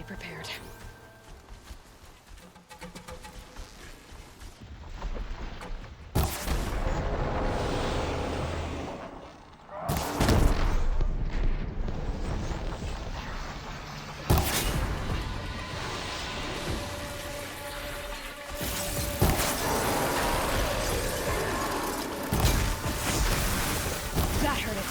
prepared. That hurt it.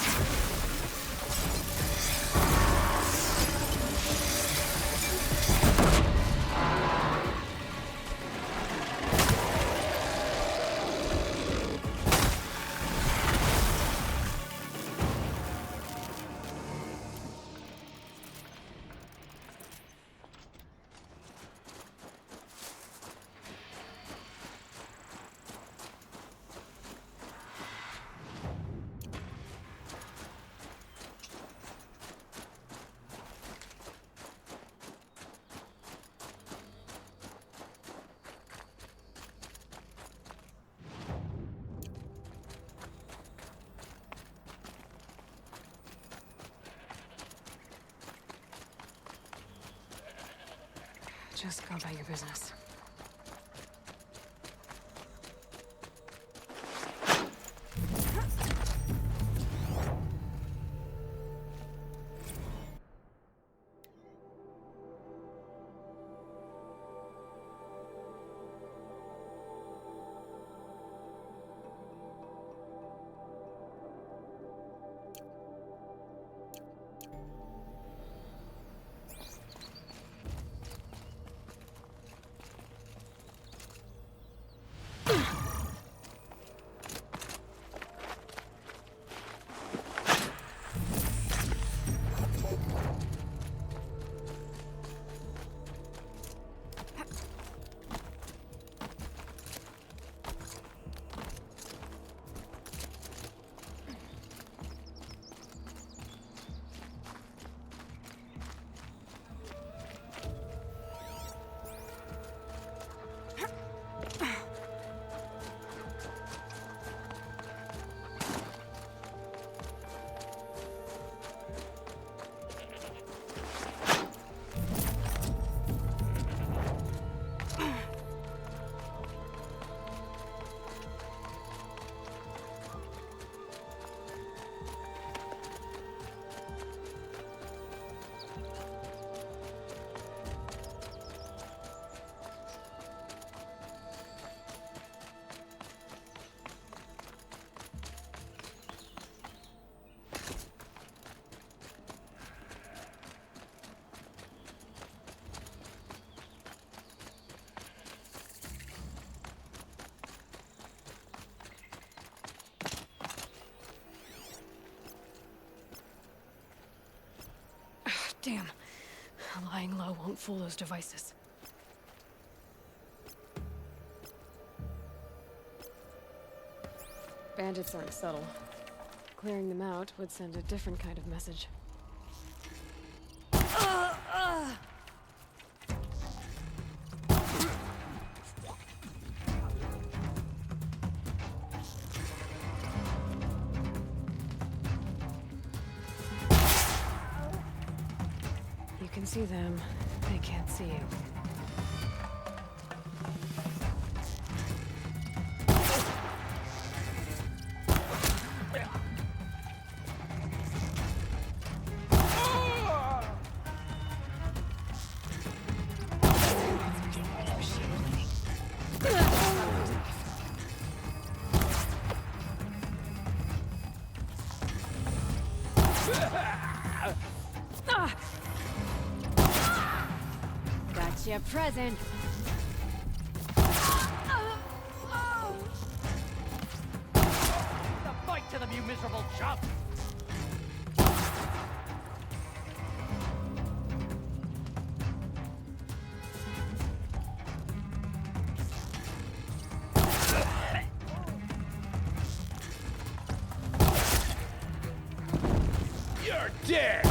Just go about your business. Damn. Lying low won't fool those devices. Bandits aren't subtle. Clearing them out would send a different kind of message. You can see them, they can't see you. Gotcha present. The fight to them, you miserable chump! You're dead!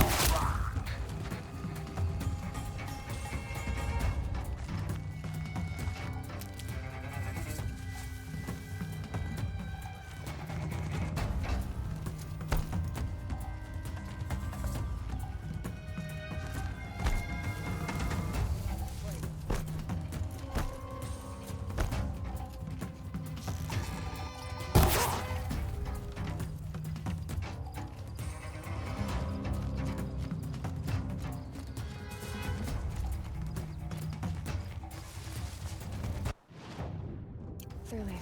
they're leaving.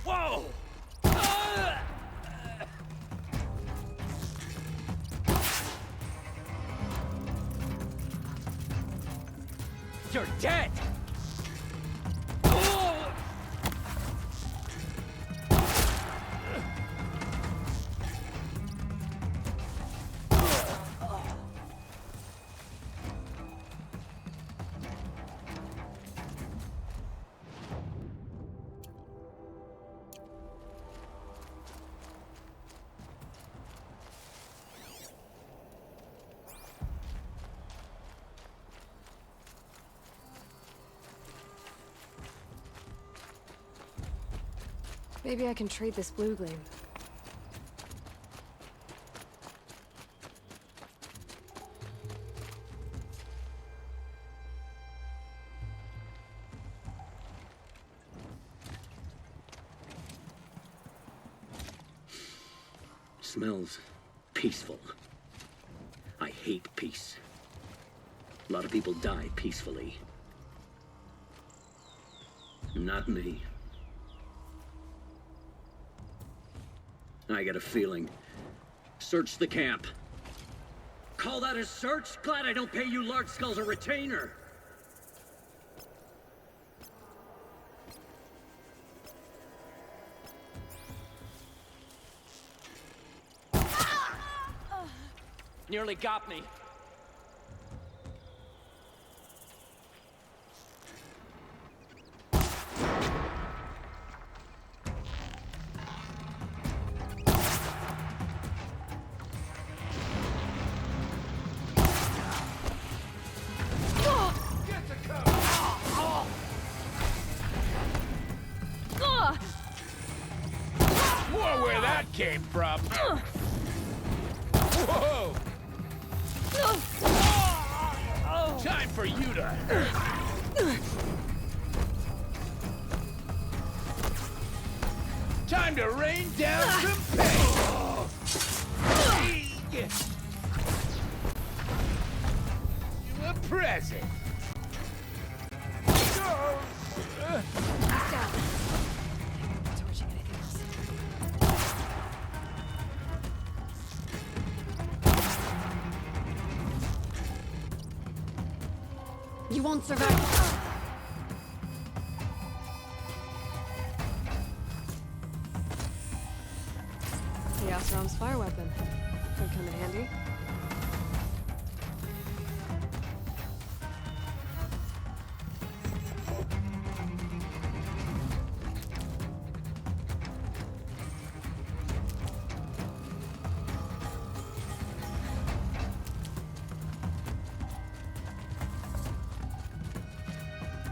Whoa! You're dead! Maybe I can trade this blue gleam. Smells peaceful. I hate peace. A lot of people die peacefully. Not me. I got a feeling. Search the camp. Call that a search? Glad I don't pay you large skulls a retainer. Nearly got me. More where that came from. Whoa! Time for you to hurt. Time to rain down some pain. You a present. Down. Torching anything else. You won't survive. Chaos Realm's fire weapon. Could come in handy.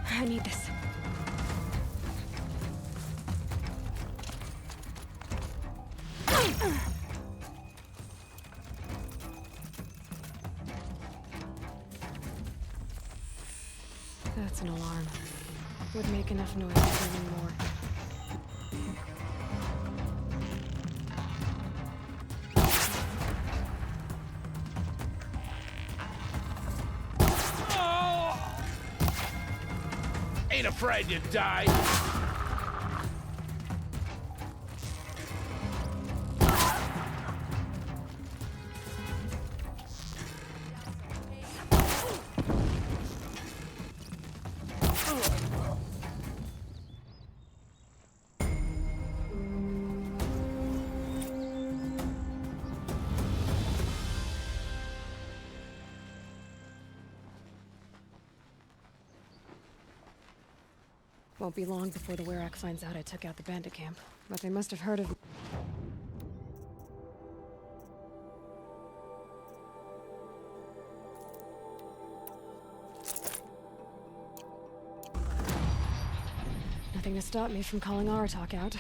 I need this. That's an alarm. Would make enough noise to bring in more. Ain't afraid to die. Won't be long before the Werak finds out I took out the bandit camp. But they must have heard of... Nothing to stop me from calling Aratak out.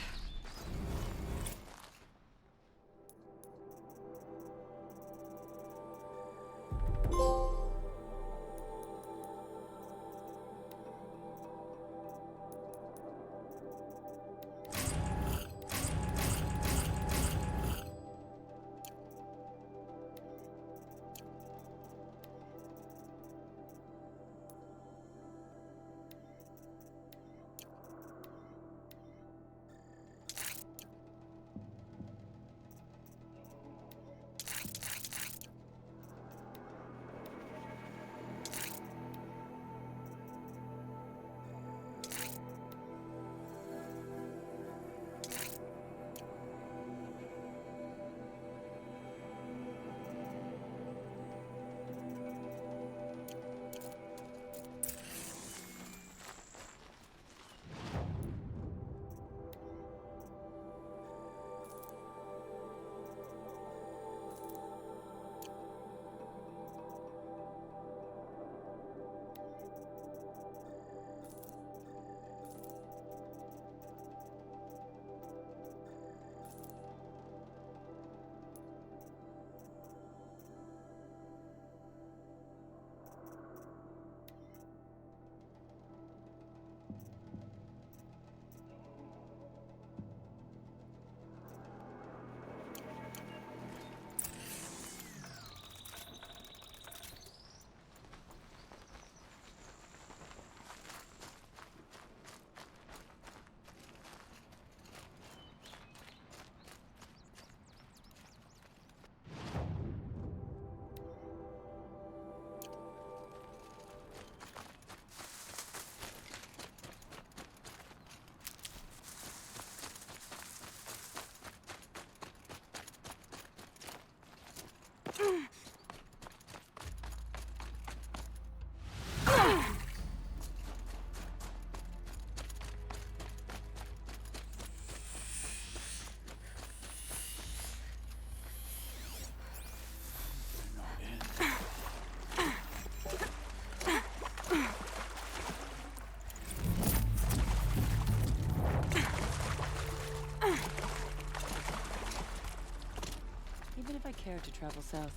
care to travel south.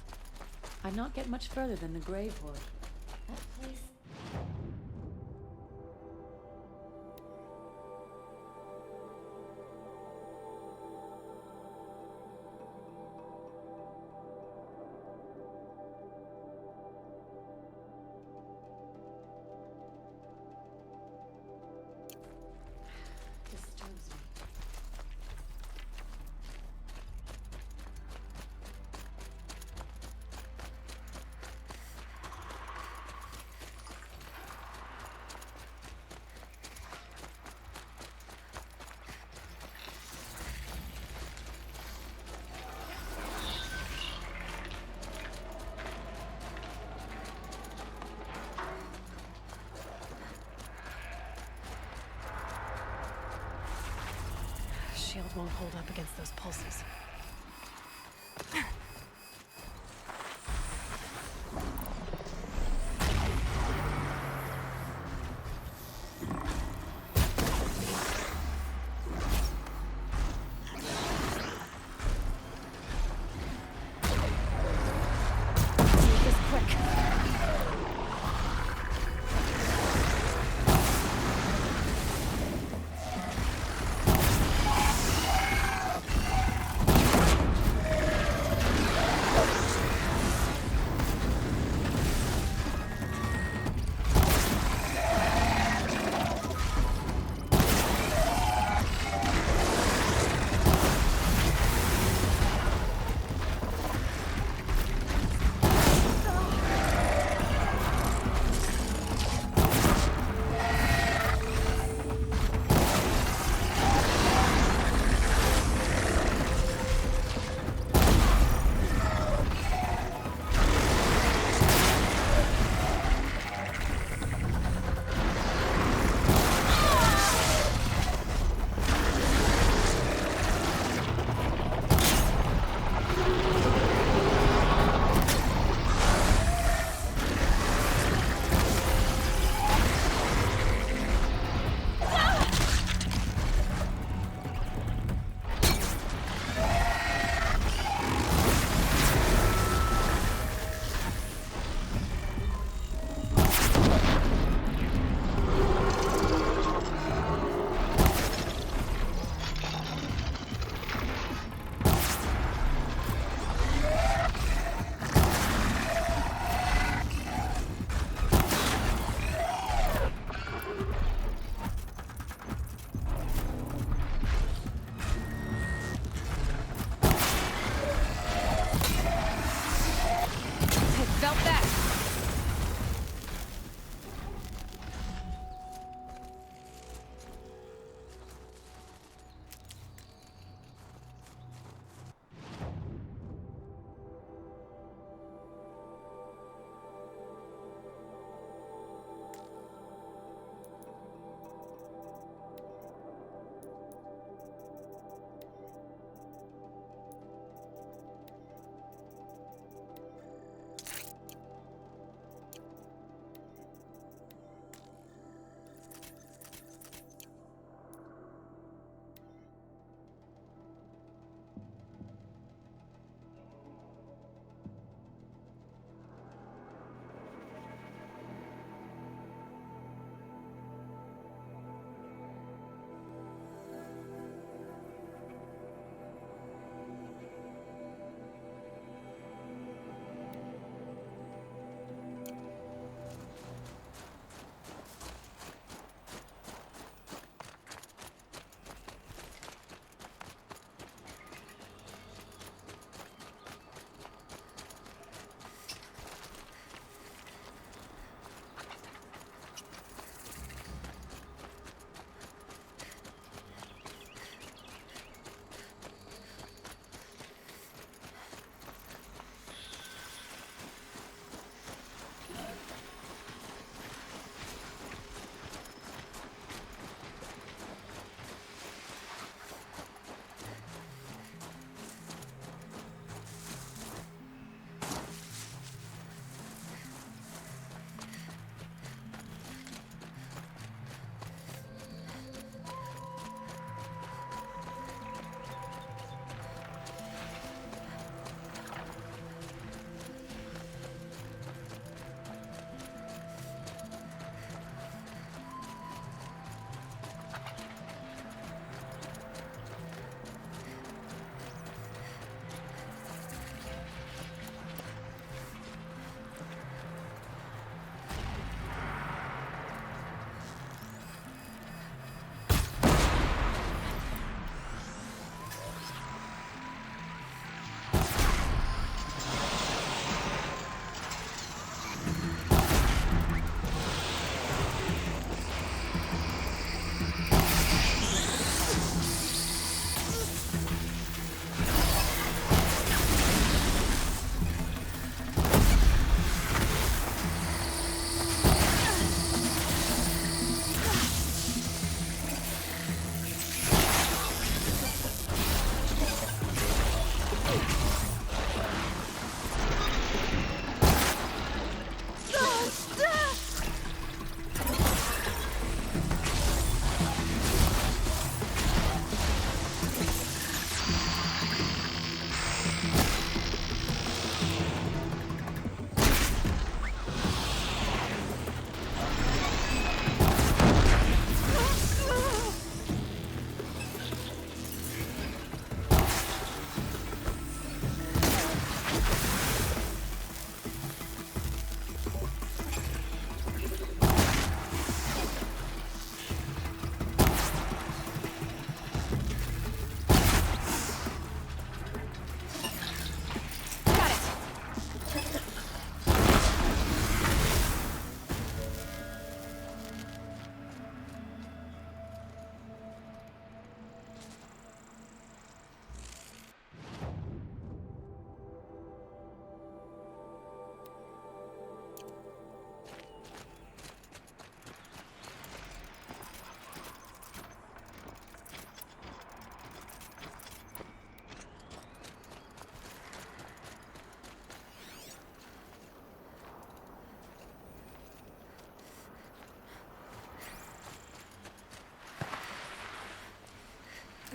I'd not get much further than the Gravewood. That place... disturbs me. Shield won't hold up against those pulses. Need this quick.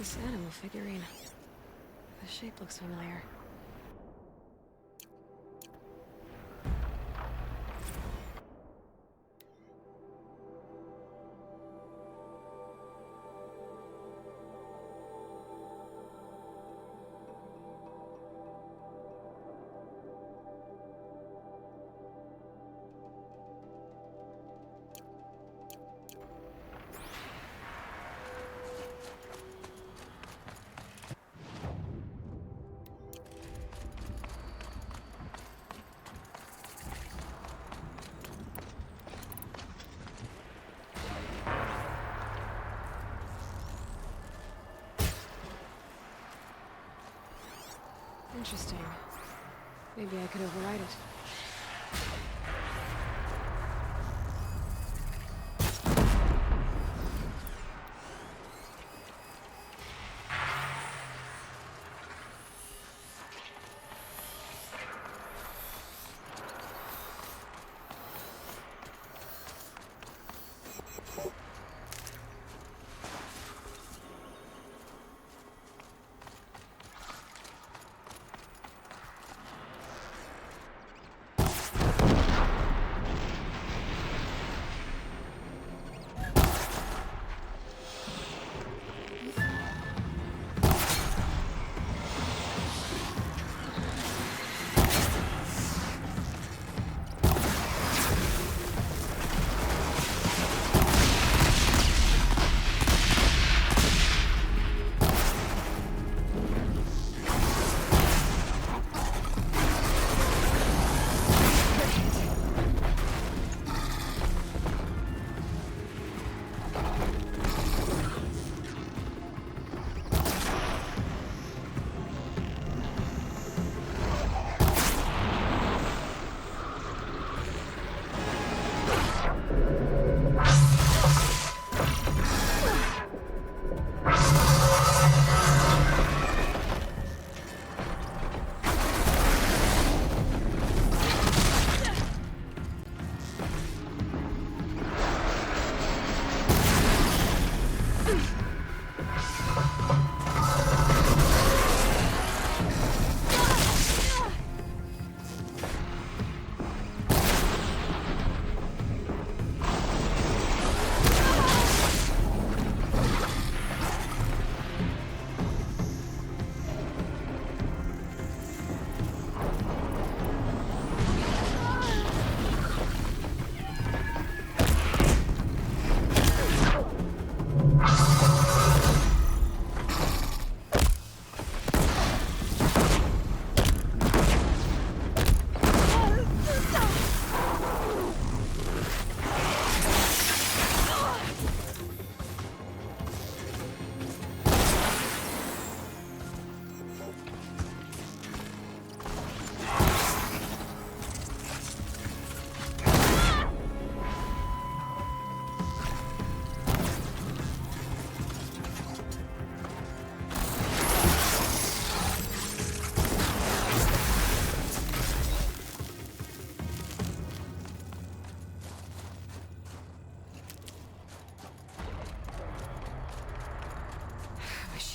this animal figurine? The shape looks familiar. Interesting. Maybe I could override it.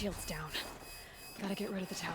Shield's down. Gotta get rid of the tower.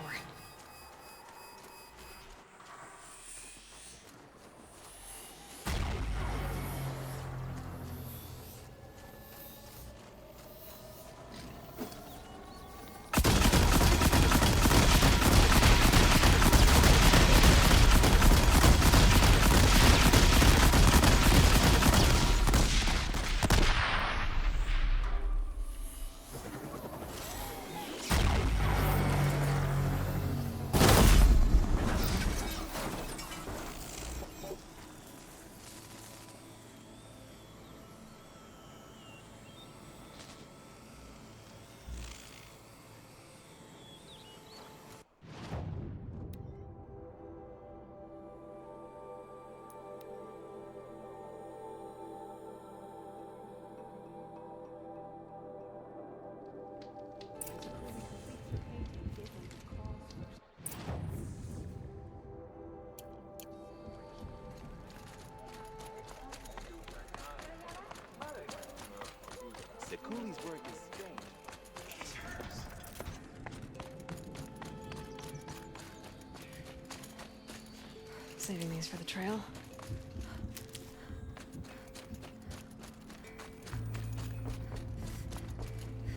The coolie's work is strange. Saving these for the trail.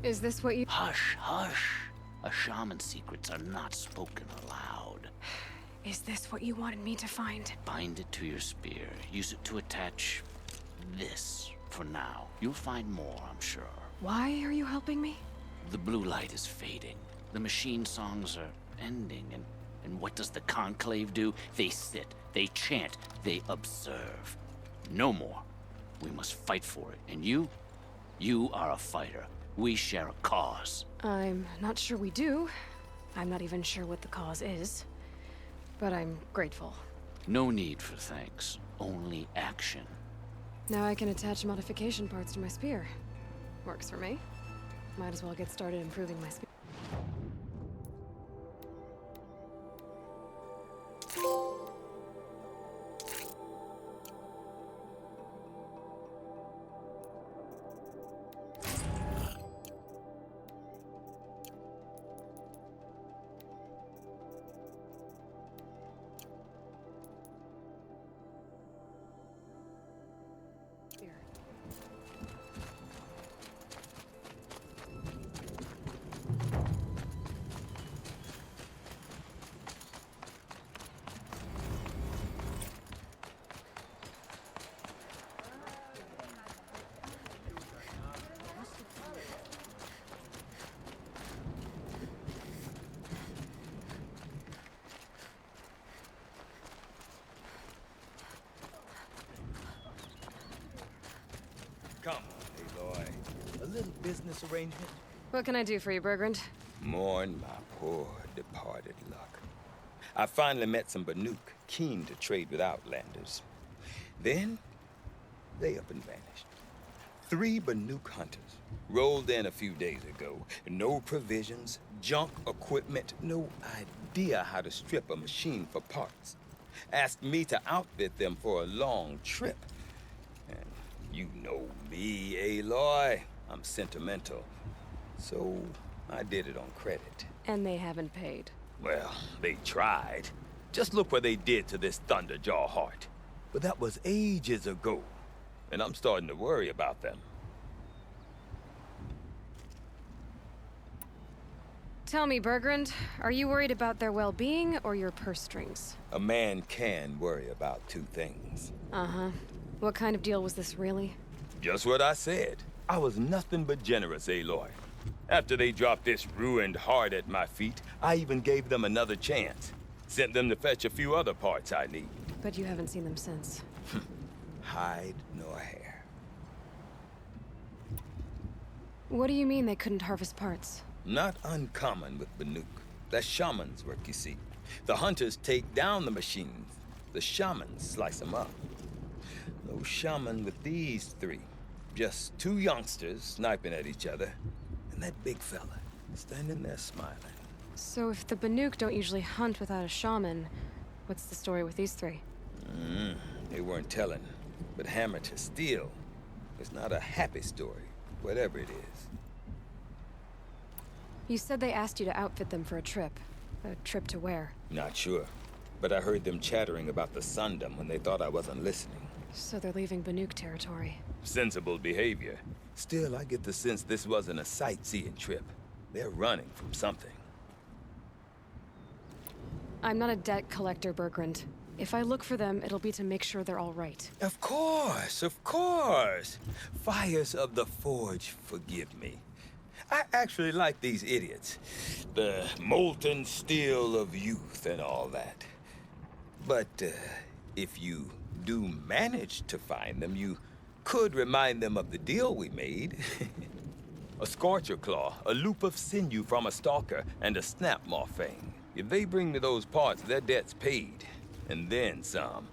Is this what you... Hush, hush. A shaman's secrets are not spoken aloud. Is this what you wanted me to find? Bind it to your spear. Use it to attach this for now. You'll find more, I'm sure. Why are you helping me? The blue light is fading. The machine songs are ending, and what does the Conclave do? They sit, they chant, they observe. No more. We must fight for it. And you are a fighter. We share a cause. I'm not sure we do. I'm not even sure what the cause is. But I'm grateful. No need for thanks, only action. Now I can attach modification parts to my spear. Works for me. Might as well get started improving my spear. Come on, Aloy. A little business arrangement? What can I do for you, Bergrand? Mourn my poor departed luck. I finally met some Banuk, keen to trade with Outlanders. Then, they up and vanished. 3 Banuk hunters rolled in a few days ago. No provisions, junk equipment, no idea how to strip a machine for parts. Asked me to outfit them for a long trip. And you know me, Aloy. I'm sentimental. So I did it on credit. And they haven't paid. Well, they tried. Just look what they did to this Thunderjaw heart. But that was ages ago. And I'm starting to worry about them. Tell me, Bergrand, are you worried about their well-being or your purse strings? A man can worry about 2 things. Uh-huh. What kind of deal was this, really? Just what I said. I was nothing but generous, Aloy. After they dropped this ruined heart at my feet, I even gave them another chance. Sent them to fetch a few other parts I need. But you haven't seen them since. Hide nor hair. What do you mean they couldn't harvest parts? Not uncommon with Banuk. That's shaman's work, you see. The hunters take down the machines. The shamans slice them up. No shaman with these 3. Just 2 youngsters sniping at each other. And that big fella standing there smiling. So if the Banuk don't usually hunt without a shaman, what's the story with these 3? They weren't telling. But hammer to steel. It's not a happy story, whatever it is. You said they asked you to outfit them for a trip. A trip to where? Not sure. But I heard them chattering about the Sundom when they thought I wasn't listening. So they're leaving Banuk territory. Sensible behavior. Still, I get the sense this wasn't a sightseeing trip. They're running from something. I'm not a debt collector, Bergrand. If I look for them, it'll be to make sure they're all right. Of course, of course. Fires of the Forge, forgive me. I actually like these idiots. The molten steel of youth and all that. But if you do manage to find them, you could remind them of the deal we made. A Scorcher Claw, a loop of sinew from a stalker, and a Snapmaw Fang. If they bring me those parts, their debt's paid. And then some.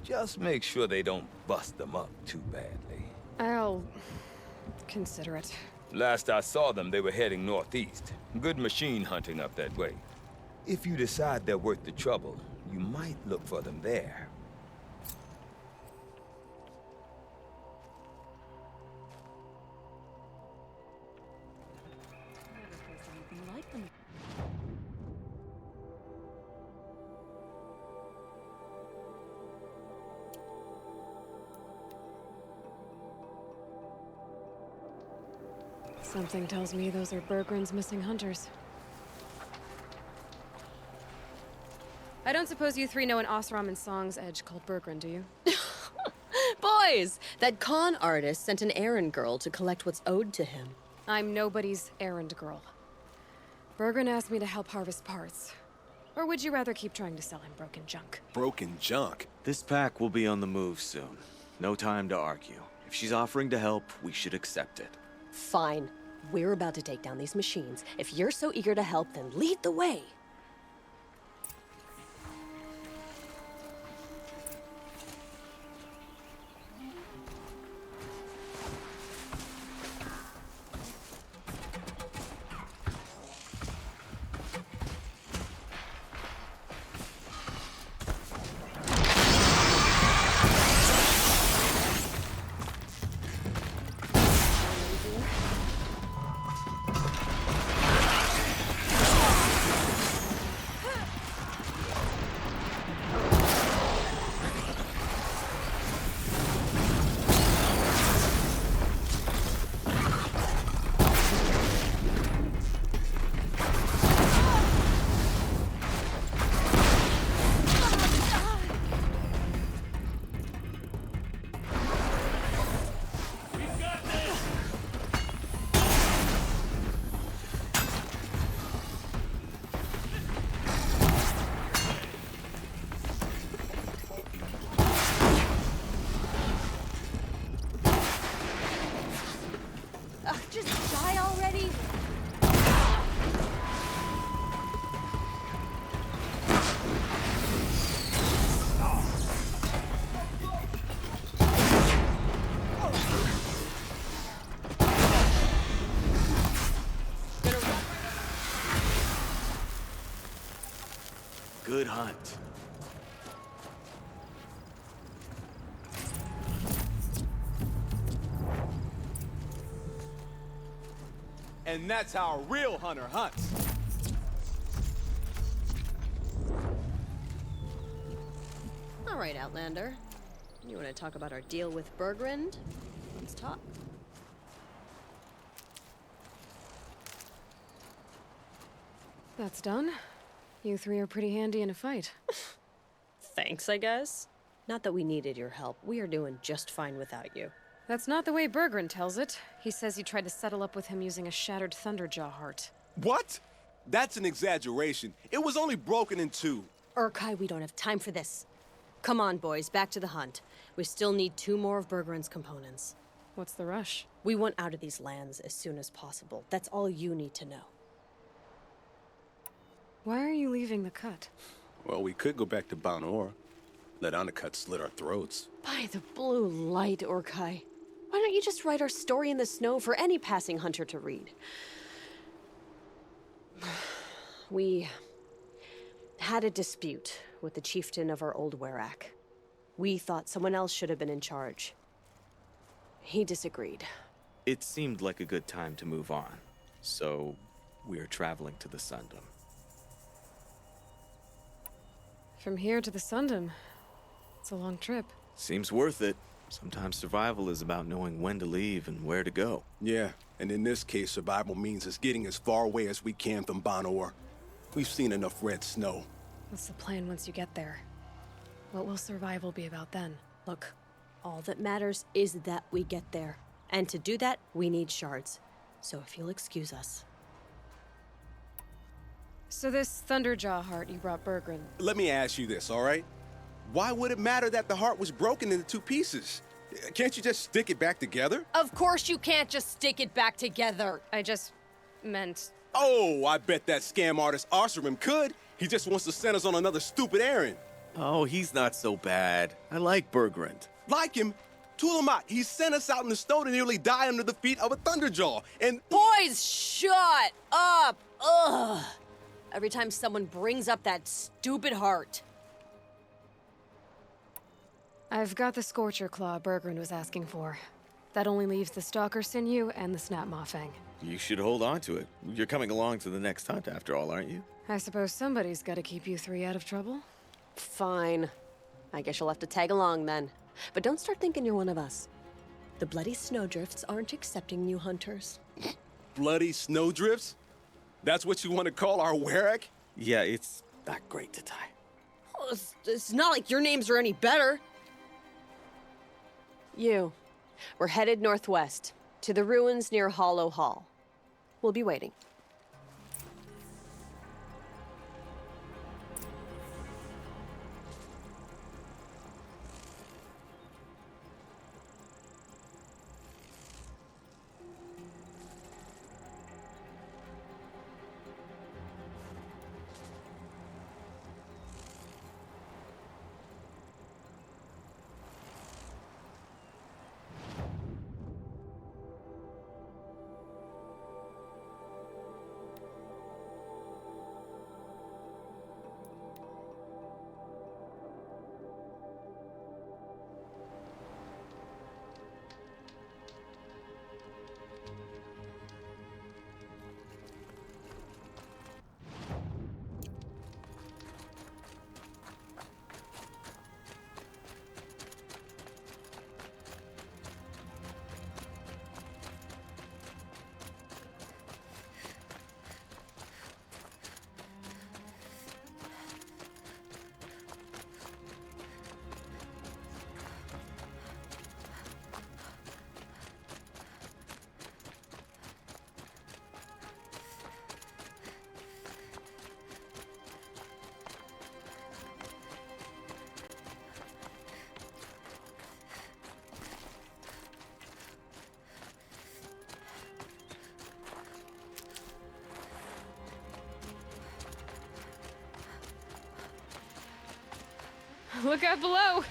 Just make sure they don't bust them up too badly. I'll consider it. Last I saw them, they were heading northeast. Good machine hunting up that way. If you decide they're worth the trouble, you might look for them there. Never faced anything like them. Something tells me those are Bergren's missing hunters. I don't suppose you three know an Osram and Song's edge called Bergren, do you? Boys, that con artist sent an errand girl to collect what's owed to him. I'm nobody's errand girl. Bergren asked me to help harvest parts. Or would you rather keep trying to sell him broken junk? Broken junk? This pack will be on the move soon. No time to argue. If she's offering to help, we should accept it. Fine. We're about to take down these machines. If you're so eager to help, then lead the way. Just die already? Good hunt. And that's how a real hunter hunts. All right, Outlander. You want to talk about our deal with Bergrend? Let's talk. That's done. You three are pretty handy in a fight. Thanks, I guess. Not that we needed your help. We are doing just fine without you. That's not the way Bergren tells it. He says you tried to settle up with him using a shattered Thunderjaw heart. What? That's an exaggeration. It was only broken in two. Urkai, we don't have time for this. Come on, boys, back to the hunt. We still need 2 more of Bergren's components. What's the rush? We want out of these lands as soon as possible. That's all you need to know. Why are you leaving the cut? Well, we could go back to Banor. Let Undercut slit our throats. By the blue light, Urkai. Why don't you just write our story in the snow for any passing hunter to read? We had a dispute with the chieftain of our old Werak. We thought someone else should have been in charge. He disagreed. It seemed like a good time to move on, so we're traveling to the Sundom. From here to the Sundom. It's a long trip. Seems worth it. Sometimes survival is about knowing when to leave and where to go. Yeah, and in this case, survival means us getting as far away as we can from Banor. We've seen enough red snow. What's the plan once you get there? What will survival be about then? Look, all that matters is that we get there. And to do that, we need shards. So if you'll excuse us. So this Thunderjaw heart you brought Bergren. Let me ask you this, all right? Why would it matter that the heart was broken into 2 pieces? Can't you just stick it back together? Of course you can't just stick it back together. I just meant... Oh, I bet that scam artist Arsarim could. He just wants to send us on another stupid errand. Oh, he's not so bad. I like Bergrend. Like him, Tulamat, he sent us out in the snow to nearly die under the feet of a Thunderjaw, and... Boys, shut up! Ugh! Every time someone brings up that stupid heart. I've got the Scorcher Claw Bergren was asking for. That only leaves the Stalker Sinew and the Snap Maw Fang. You should hold on to it. You're coming along to the next hunt after all, aren't you? I suppose somebody's gotta keep you three out of trouble. Fine. I guess you'll have to tag along then. But don't start thinking you're one of us. The Bloody Snowdrifts aren't accepting new hunters. bloody snowdrifts? That's what you want to call our Werak? Yeah, it's not great to tie. Well, it's not like your names are any better. We're headed northwest, to the ruins near Hollow Hall. We'll be waiting. Look out below!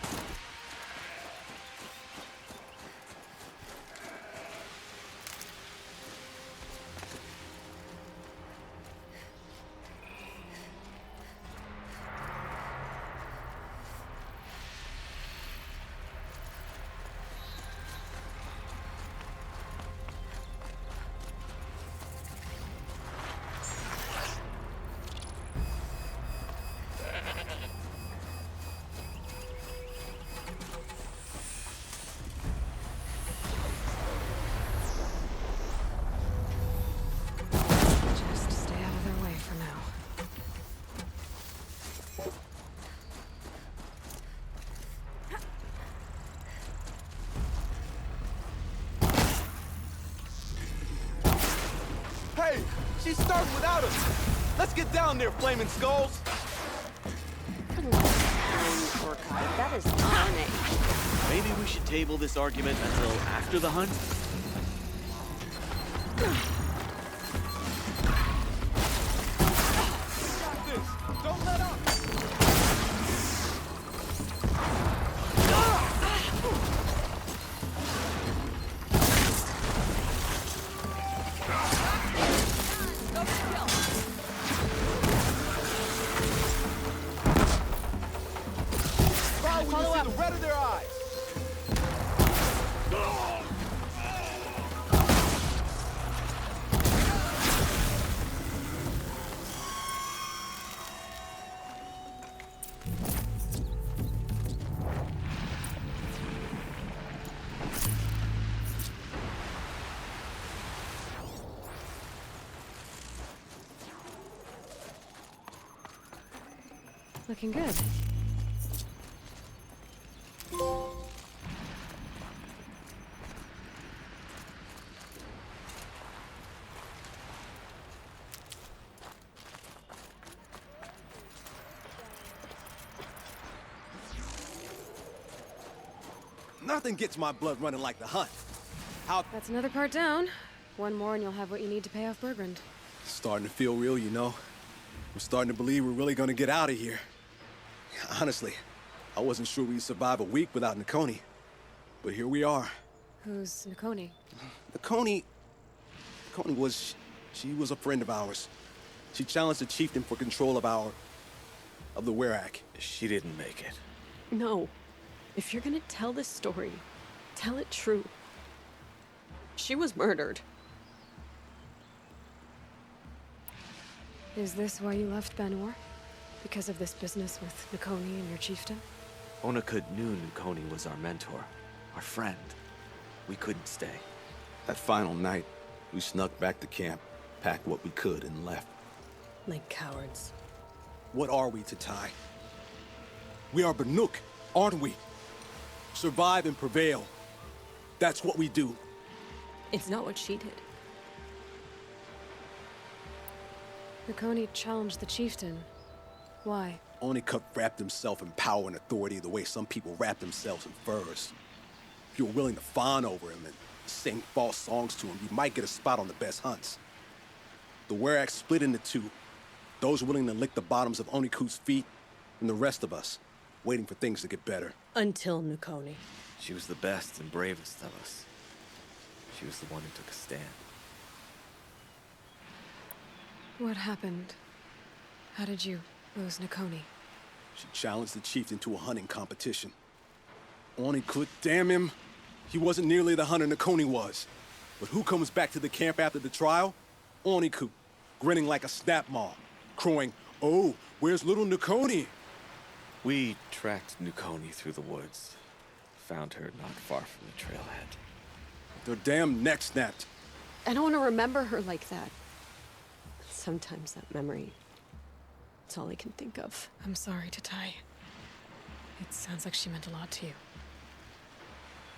Just stay out of their way for now. Hey, she's starting without us. Let's get down there, Flaming Skulls. That is not our name. Maybe we should table this argument until after the hunt? Don't let up! Follow up. The red of their eyes! Looking good. Nothing gets my blood running like the hunt. That's another part down. One more and you'll have what you need to pay off Bergrand. Starting to feel real, you know. I'm starting to believe we're really gonna get out of here. Honestly, I wasn't sure we'd survive a week without Nakoni. But here we are. Who's Nakoni? Nakoni she was a friend of ours. She challenged the chieftain for control of the Werak. She didn't make it. No. If you're gonna tell this story, tell it true. She was murdered. Is this why you left Ben-Hur? Because of this business with Nakoni and your chieftain? Onakud knew Nakoni was our mentor, our friend. We couldn't stay. That final night, We snuck back to camp, packed what we could, and left. Like cowards. What are we to Ty? We are Banuk, aren't we? Survive and prevail. That's what we do. It's not what she did. Nakoni challenged the chieftain. Why? Onikuk wrapped himself in power and authority the way some people wrap themselves in furs. If you're willing to fawn over him and sing false songs to him, you might get a spot on the best hunts. The Werak split into two. Those willing to lick the bottoms of Onikuk's feet, and the rest of us, waiting for things to get better. Until Nakoni. She was the best and bravest of us. She was the one who took a stand. What happened? How did you lose Nakoni? She challenged the chieftain to a hunting competition. Onikuk, damn him, he wasn't nearly the hunter Nakoni was. But who comes back to the camp after the trial? Onikuk, grinning like a snap maw, crowing, "Oh, where's little Nakoni?" We tracked Nakoni through the woods. Found her not far from the trailhead. Their damn neck snapped. I don't want to remember her like that. Sometimes that memory, it's all I can think of. I'm sorry to Ty. It sounds like she meant a lot to you.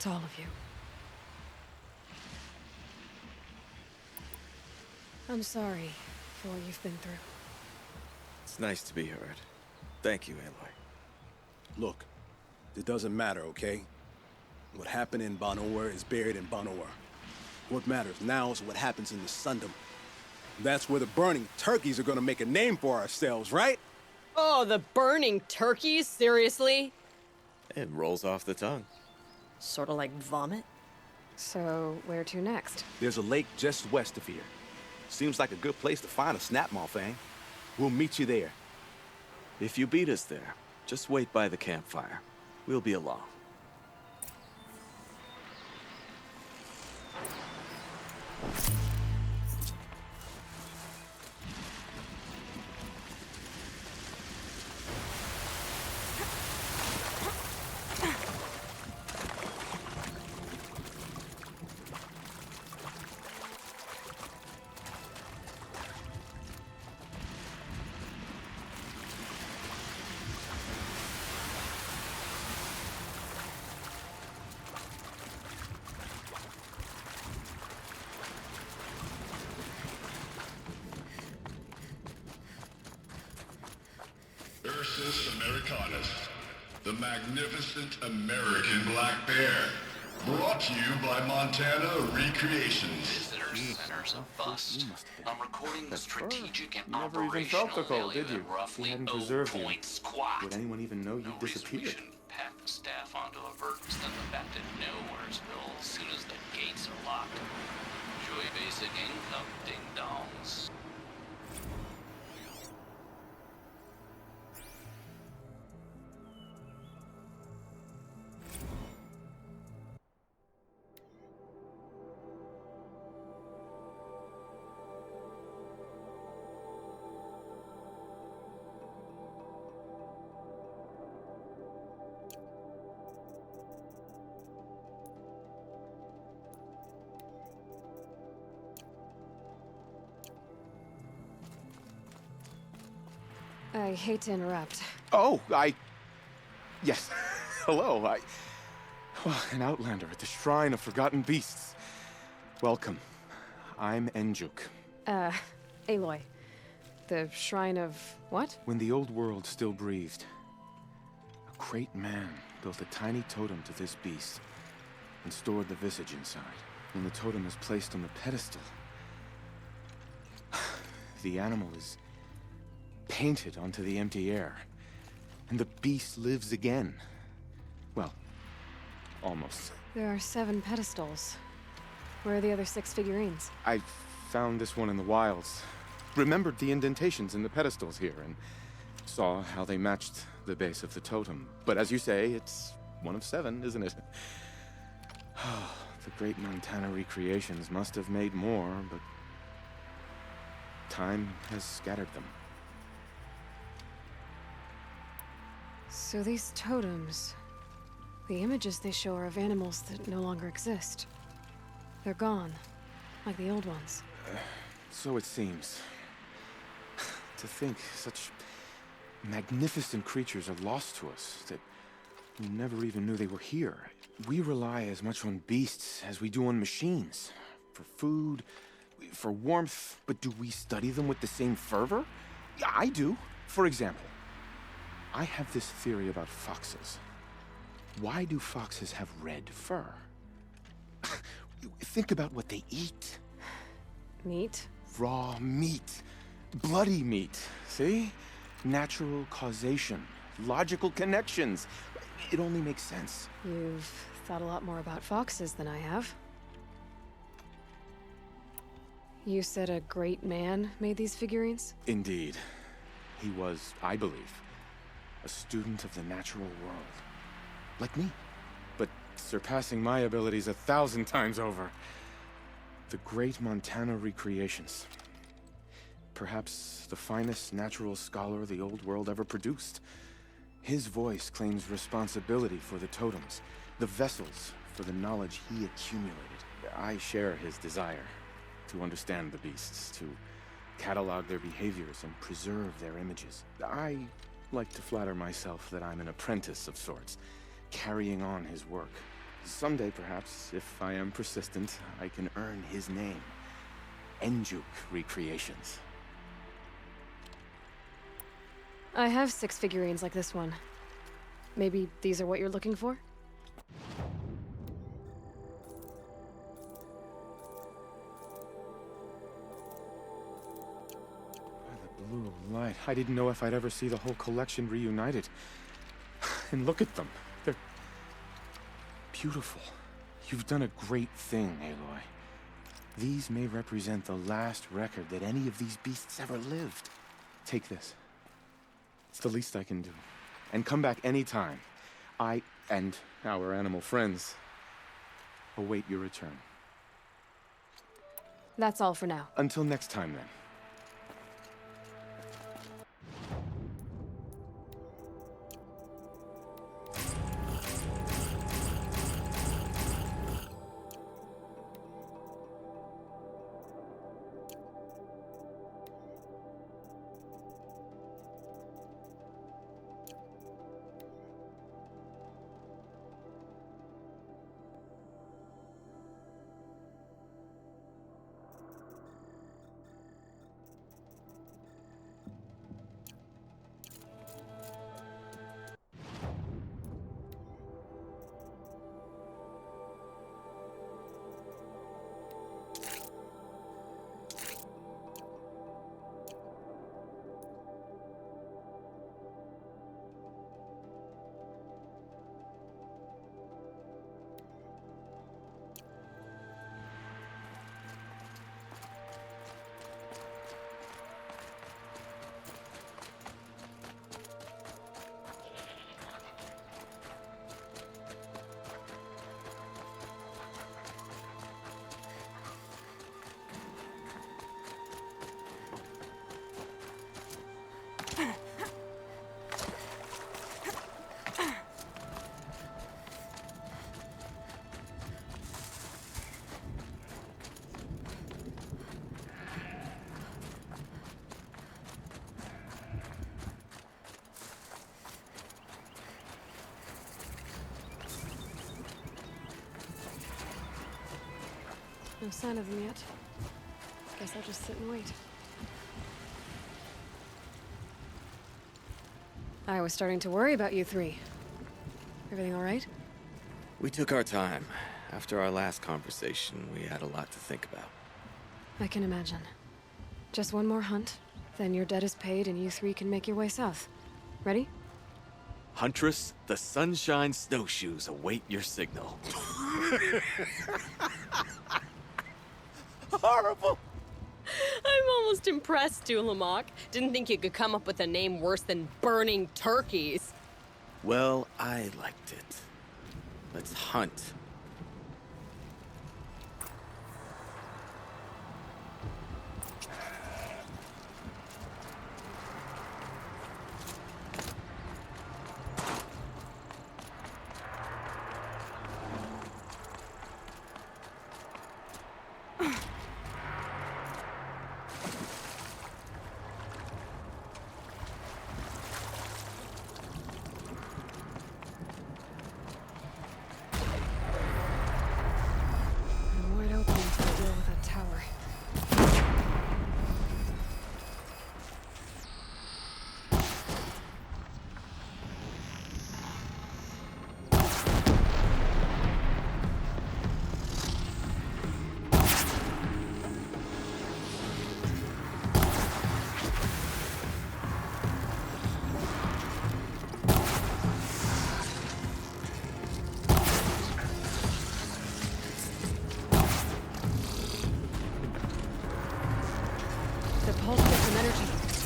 To all of you. I'm sorry for what you've been through. It's nice to be heard. Thank you, Aloy. Look, it doesn't matter, okay? What happened in Banowar is buried in Banowar. What matters now is what happens in the Sundom. That's where the burning turkeys are gonna make a name for ourselves, right? Oh, the burning turkeys? Seriously? It rolls off the tongue. Sort of like vomit? So, where to next? There's a lake just west of here. Seems like a good place to find a snapmaw fang. We'll meet you there. If you beat us there, just wait by the campfire. We'll be along. Ursus Americanus, the magnificent American black bear. Brought to you by Montana Recreations. Visitor centers of bust. I'm recording the strategic and Never even felt the operational cold, value did you? in roughly He hadn't preserved you. 0.0 squat. Would anyone even know you No reason we disappeared? shouldn't pack the staff onto a vert and send them back to Nowheresville as soon as the gates are locked. Enjoy basic income, ding-dongs. I hate to interrupt. Oh, yes. Hello, an outlander at the Shrine of Forgotten Beasts. Welcome. I'm Enjuk. Aloy. The Shrine of what? When the old world still breathed, a great man built a tiny totem to this beast and stored the visage inside. When the totem is placed on the pedestal, the animal is painted onto the empty air, and the beast lives again. Well, almost. There are 7 pedestals. Where are the other 6 figurines? I found this one in the wilds. Remembered the indentations in the pedestals here, and saw how they matched the base of the totem. But as you say, it's one of 7, isn't it? The great Montana Recreations must have made more, but time has scattered them. So these totems... the images they show are of animals that no longer exist. They're gone. like the old ones. So it seems. To think such magnificent creatures are lost to us, that we never even knew they were here. We rely as much on beasts as we do on machines. For food, for warmth, but do we study them with the same fervor? Yeah, I do. For example, I have this theory about foxes. Why do foxes have red fur? Think about what they eat. Meat? Raw meat. Bloody meat. See? Natural causation. Logical connections. It only makes sense. You've thought a lot more about foxes than I have. You said a great man made these figurines? Indeed. He was, I believe, a student of the natural world. Like me. But surpassing my abilities 1,000 times over. The Great Montana Recreations. Perhaps the finest natural scholar the old world ever produced. His voice claims responsibility for the totems, the vessels for the knowledge he accumulated. I share his desire to understand the beasts, to catalog their behaviors and preserve their images. I like to flatter myself that I'm an apprentice of sorts, carrying on his work. Someday, perhaps, if I am persistent, I can earn his name. Enjuk Recreations. I have 6 figurines like this one. Maybe these are what you're looking for? The blue light. I didn't know if I'd ever see the whole collection reunited. And look at them. They're beautiful. You've done a great thing, Aloy. These may represent the last record that any of these beasts ever lived. Take this. It's the least I can do. And come back anytime. I and our animal friends await your return. That's all for now. Until next time, then. No sign of them yet. Guess I'll just sit and wait. I was starting to worry about you 3. Everything all right? We took our time. After our last conversation, we had a lot to think about. I can imagine. Just one more hunt, then your debt is paid and you 3 can make your way south. Ready? Huntress, the Sunshine Snowshoes await your signal. Horrible! I'm almost impressed, Dulamok. Didn't think you could come up with a name worse than Burning Turkeys. Well, I liked it. Let's hunt.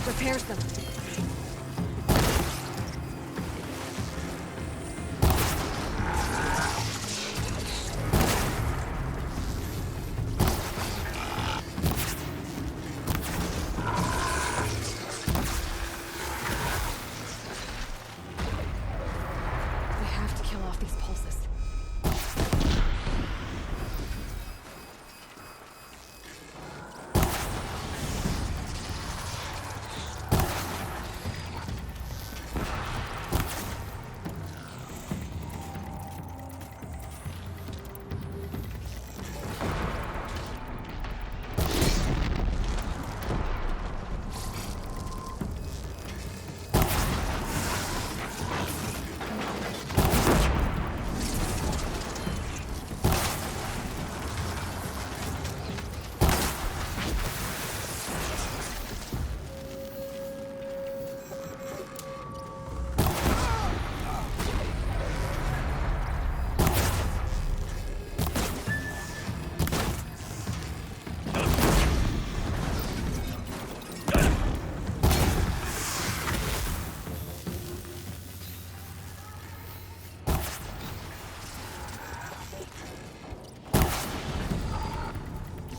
repairs them. We have to kill off these pulses.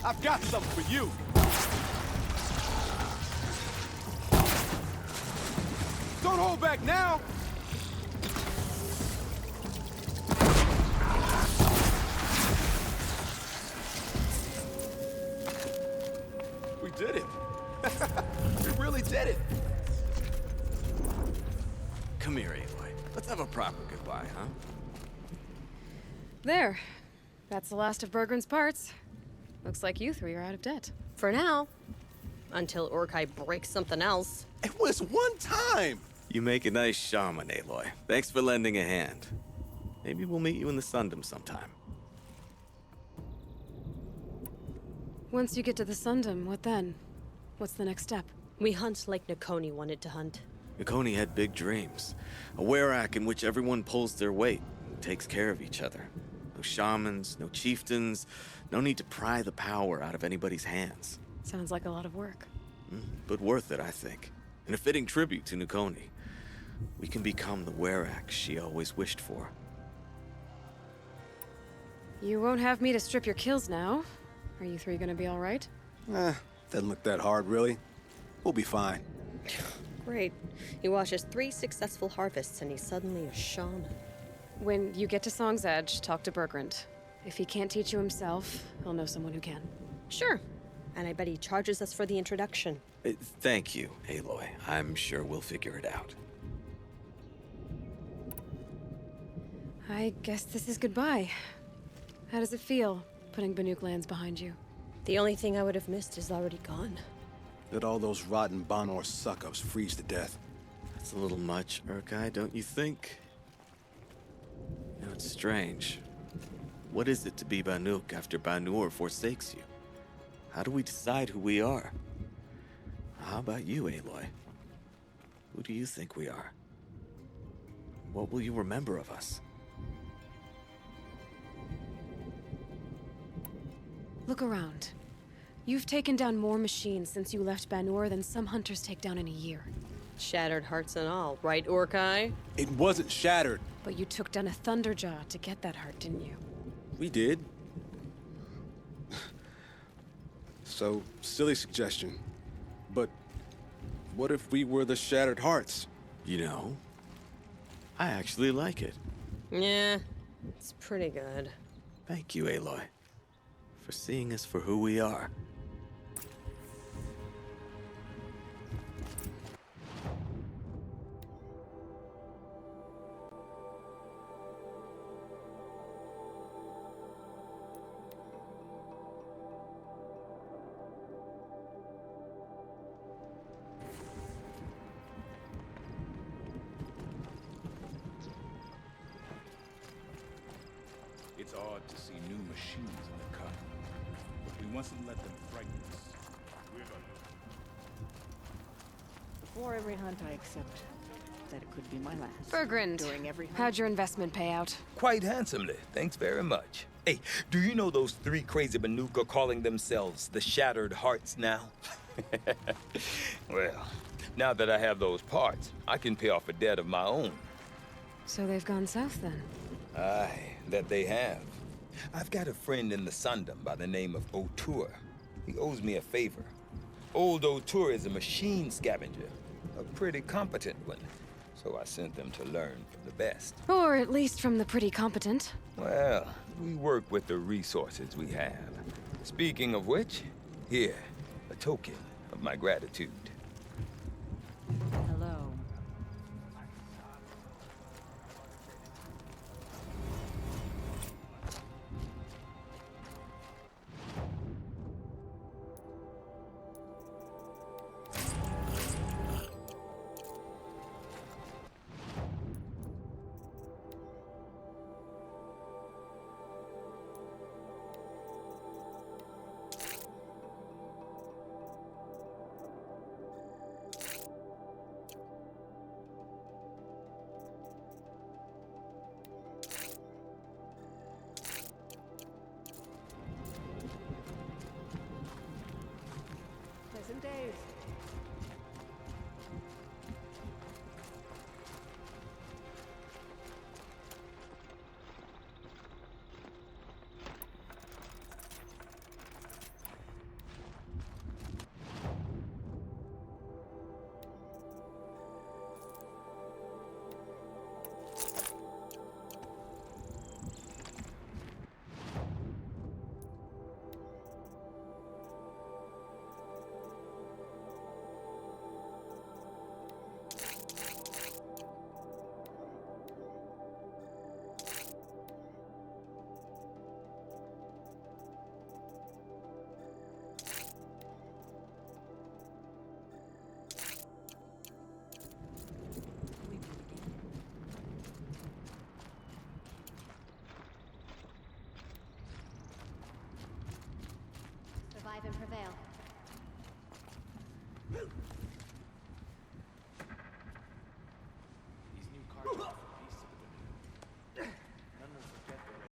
I've got something for you. Don't hold back now. We did it. We really did it. Come here, Aloy. Let's have a proper goodbye, huh? There. That's the last of Bergren's parts. Looks like you three are out of debt. For now. Until Urkai breaks something else. It was one time! You make a nice shaman, Aloy. Thanks for lending a hand. Maybe we'll meet you in the Sundom sometime. Once you get to the Sundom, what then? What's the next step? We hunt like Nakoni wanted to hunt. Nakoni had big dreams. A Werak in which everyone pulls their weight and takes care of each other. No shamans, no chieftains, no need to pry the power out of anybody's hands. Sounds like a lot of work. But worth it, I think. And a fitting tribute to Nakoni. We can become the Werak she always wished for. You won't have me to strip your kills now. Are you three gonna be all right? Doesn't look that hard, really. We'll be fine. Great. He watches 3 successful harvests and he's suddenly a shaman. When you get to Song's Edge, talk to Bergrand. If he can't teach you himself, he'll know someone who can. Sure. And I bet he charges us for the introduction. Thank you, Aloy. I'm sure we'll figure it out. I guess this is goodbye. How does it feel, putting Banuk lands behind you? The only thing I would have missed is already gone. Let all those rotten Banor suck-ups freeze to death. That's a little much, Urkai, don't you think? You know, it's strange. What is it to be Banuk after Banur forsakes you? How do we decide who we are? How about you, Aloy? Who do you think we are? What will you remember of us? Look around. You've taken down more machines since you left Banur than some hunters take down in a year. Shattered hearts and all, right, Urkai? It wasn't shattered. But you took down a Thunderjaw to get that heart, didn't you? We did. So, silly suggestion. But what if we were the Shattered Hearts? You know, I actually like it. Yeah, it's pretty good. Thank you, Aloy, for seeing us for who we are. It's odd to see new machines in the cut, but we mustn't let them frighten us. Before every hunt, I accept that it could be my last. Bergrand, During every hunt. how'd your investment pay out? Quite handsomely. Thanks very much. Hey, do you know those 3 crazy Banuk are calling themselves the Shattered Hearts now? Well, Now that I have those parts, I can pay off a debt of my own. So they've gone south then? Aye, that they have. I've got a friend in the Sundom by the name of O'Toole. He owes me a favor. Old O'Toole is a machine scavenger, a pretty competent one. So I sent them to learn from the best. Or at least from the pretty competent. Well, we work with the resources we have. Speaking of which, here, a token of my gratitude. Hello. Pleasant days. Survive and prevail.